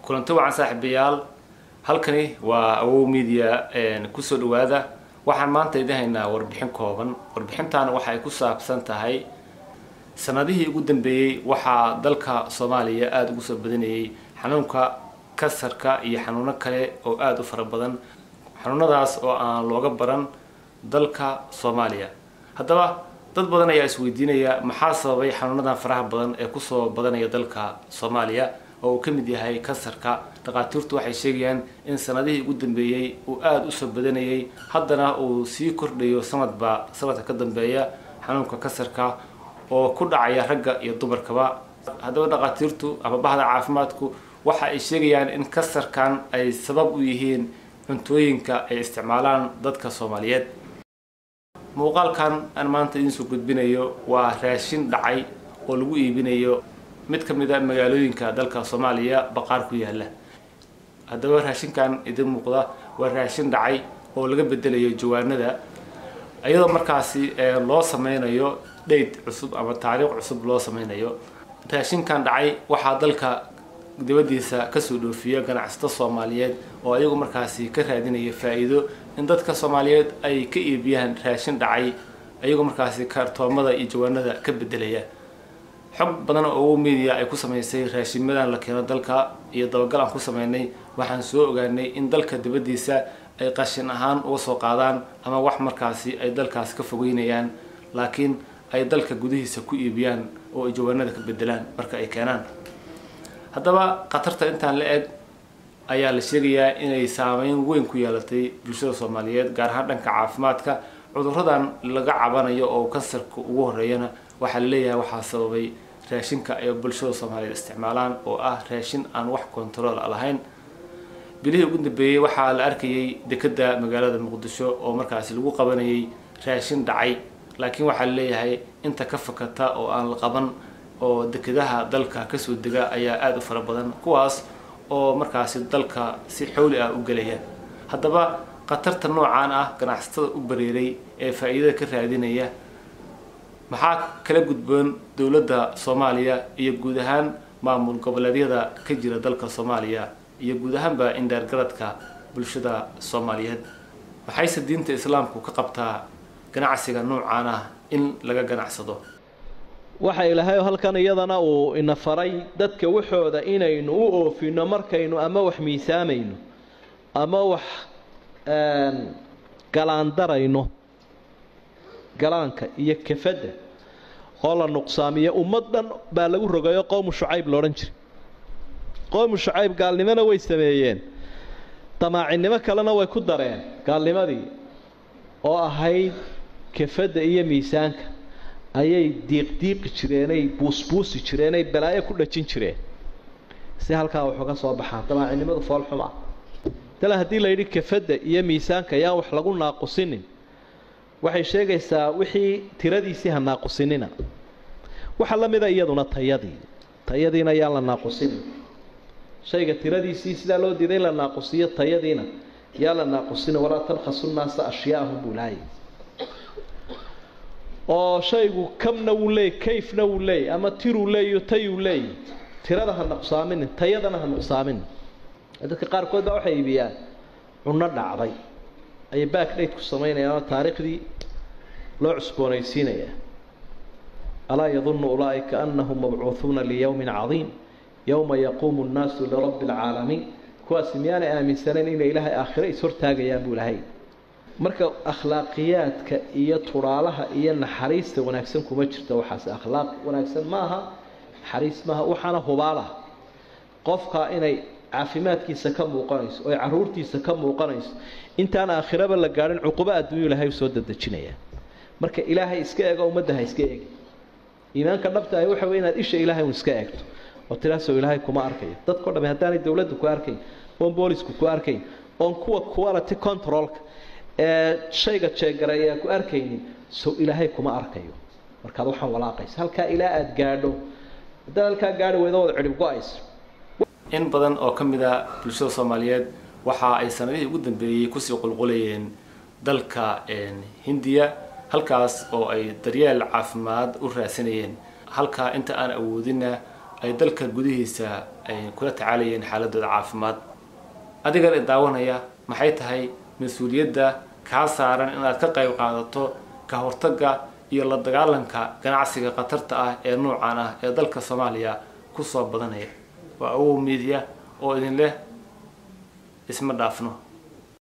kulanti wacan saaxiibayaal halkani waa Awow Media ku soo dhawaada waxaan maanta idin haynaa warbixin kooban warbixintan waxa ay ku saabsan tahay sanadihii ugu dambeeyay waxa dalka Soomaaliya aad ugu soo badanayay xanuunka kansarka iyo xanuuno kale oo aad u fara badan xanuunadaas oo aan looga baran dalka Soomaaliya haddaba dad badan ayaa isweydiinaya maxaa sababay xanuunadan faraha badan ee ku soo badanaya dalka Soomaaliya oo ka mid yahay kansarka dhaqaatiirtu waxay sheegayaan in sanadihii ugu dambeeyay uu aad u soo badanayay haddana uu sii kordhayo sanadba sanadka ka dambeeya xanuunka kansarka oo ku dhacaya ragga iyo dumarkaba haddaba dhaqaatiirtu ama bahda caafimaadku waxa ay sheegayaan in kansarkan ay sabab u yihiin cuntooyinka ay isticmaalaan dadka Soomaaliyeed muuqaalkan aan maanta idin soo gudbinayo waa raashin dhacay oo lagu iibinayo mid ka mid ah magaalooyinka dalka Soomaaliya baqaar ku yaala haddaba raashinkan idin muuqda waa raashin dhacay oo laga bedelayo jawaanada ayadoo markaasi loo sameynayo date cusub ama taariikh cusub loo sameynayo raashinkan dhacay waxa dalka dibadiisa ka soo dhoofiya ganacsato Soomaaliyeed oo ayagu markaasi ka raadinaya faa'iido in dadka Soomaaliyeed ay ka iibiyaan raashin dhacay ayagu markaasi kartoomada iyo jawaanada ka bedelaya xog badan oo Awow Media ay ku sameysay raashimadan la keeno dalka iyo dabagal aan ku sameynay waxaan soo ogaanay in dalka dibadiisa ay qashin ahaan uga soo qaadaan ama wax markaasi ay dalkaas ka fogeynayaan laakiin ay dalka gudihiisa ku iibiyaan oo ay jawaanada ka bedelaan marka ay keenaan haddaba qatarta intaan la eg ayaa la sheegayaa inay saameyn weyn ku yeelatay bulshada Soomaaliyeed gaar ahaan dhanka caafimaadka cudurradan laga cabanayo oo kansarka ugu horeeyana waxa la leeyahay waxa sababay raashinka ay bulshada Soomaaliyeed isticmaalaan oo ah raashin aan wax control lahayn bilihii ugu dambeeyay waxa la arkayay dekada magaalada Muqdisho oo markaas lagu qabanayay raashin dhacay laakiin waxa la leeyahay inta ka fakata oo aan la qaban oo dekadaha dalka ka soo dega ayaa aad u fara badan kuwaas oo markaas dalka si xooli ah u galaya haddaba qatarta noocan ah ganacsatada u bareeray ee faa'iido ka raadinaya maxaa kala gudboon dawladda Soomaaliya iyo guud ahaan maamul goboleedyada ka jira dalka Soomaaliya iyo guud ahaanba indhaar garadka bulshada Soomaaliyeed waxay diinta Islaamku ka qabtaa ganacsiga noocan ah in laga ganacsado waxa ilaahay halkan iyadana uu ina faray dadka waxooda inaynu u oofino markaynu ama wax miisaamayno ama wax galaandarayno galaanka iyo kafada oo la nuqsaamiyo ummadan baa lagu rogayo qowm Shucayb looran jiray qowm Shucayb gaalnimana way sameeyeen tamaacinimo kalena way ku dareen gaalnimadii oo ahayd kafada iyo miisaanka ayay diiqdiiqi jireenay buusbuusi jireenay balaayo ku dhajin jireen si halka wax uga soo baxaan tamaacinimadu fool xuma tala hadii la yiri kafada iyo miisaanka yaa wax lagu naaqusinin waxay sheegaysaa wixii tiradiisi ha naaqusinina waxa la mid ah iyaduna tayadiina yaa la naaqusin shayga tiradiisi sida loo diiday la naaqusiyo tayadiina yaa la naaqusin wala tarkhasu naas ashyaahum bulay oo shaygu kamna uu leey kayfna uu leey ama tiru leeyo tayu leey tirada ha naqsaamin tayadana ha naqsaamin dadka qaar kood waxay iibiyaan cunno dhacday ay back date ku sameynayaan taariikhdii loo cusboonaysiinaya ala yadhunnu ulaa'ika annahum mab'uuthuna li yawmin 'azim yawma yaqumu an-naasu li rabbil 'alamin kuwaas miyana aaminsaneen in ilaahay aakhiro is hortaagayaan buu lahayn marka akhlaaqiyadka iyo turaalaha iyo naxariista wanaagsan kuma jirto waxaas akhlaaq wanaagsan maaha naxariis maaha waxana hubaala qofka inay caafimaadkiisa ka muuqanayso oo caruurtiisa ka muuqanayso intaan aakhiraba la gaarin cuquba adduunyo ilaahay soo dadajinaya marka ilaahay iska eego ummadda ha iska eeg iimaanka dhabta ah waxa weyn inaad isha ilaahay uu iska eegto oo tiraaso ilaahay kuma arkayo dadka dhamay hadaan dawladdu ku arkayn oo boolisku ku arkayn oo kuwa quality control shayga jeegaraya ku arkaynin soo ilaahay kuma arkayo marka waxaan walaaqays halka ilaa aad gaadho dalka gaadho weedooda cirib go'ays in badan oo kamid ah bulshada Soomaaliyeed waxa ay sanadihii ugu dambeeyay ku sii qulqulayeen dalka Hindiya halkaas oo ay daryeel caafimaad u raadsanayeen halka inta aan awoodina ay dalka gudihiisa ay kula tacaalayeen xaaladooda caafimaad. adigan idaawanaya maxay tahay mas'uuliyadda ka saaran inaad ka qayb qaadato ka hortagga iyo la dagaalanka ganacsiga khatarta ah ee noocan ah ee dalka Soomaaliya ku soo badanaya? waa Awow Media oo idin leh isma dhaafno.